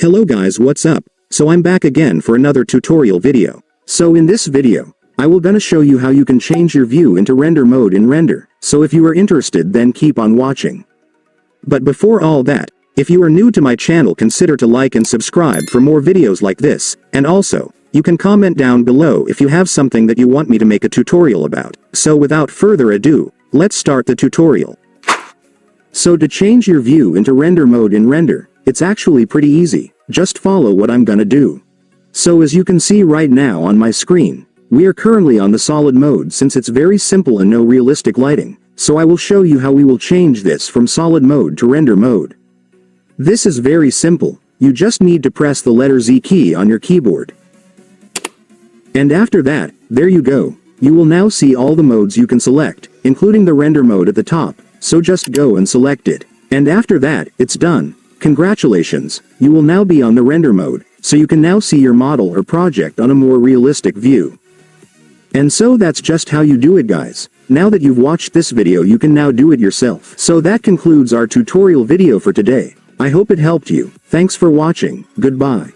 Hello guys, what's up? So I'm back again for another tutorial video. So in this video, I will gonna show you how you can change your view into render mode in Render. So if you are interested, then keep on watching. But before all that, if you are new to my channel, consider to like and subscribe for more videos like this, and also, you can comment down below if you have something that you want me to make a tutorial about. So without further ado, let's start the tutorial. So to change your view into render mode in Render, it's actually pretty easy. Just follow what I'm gonna do. So as you can see right now on my screen, we are currently on the solid mode since it's very simple and no realistic lighting. So I will show you how we will change this from solid mode to render mode. This is very simple. You just need to press the letter Z key on your keyboard. And after that, there you go. You will now see all the modes you can select, including the render mode at the top. So just go and select it. And after that, it's done. Congratulations, you will now be on the render mode, so you can now see your model or project on a more realistic view. And so that's just how you do it, guys. Now that you've watched this video, you can now do it yourself. So that concludes our tutorial video for today. I hope it helped you. Thanks for watching. Goodbye.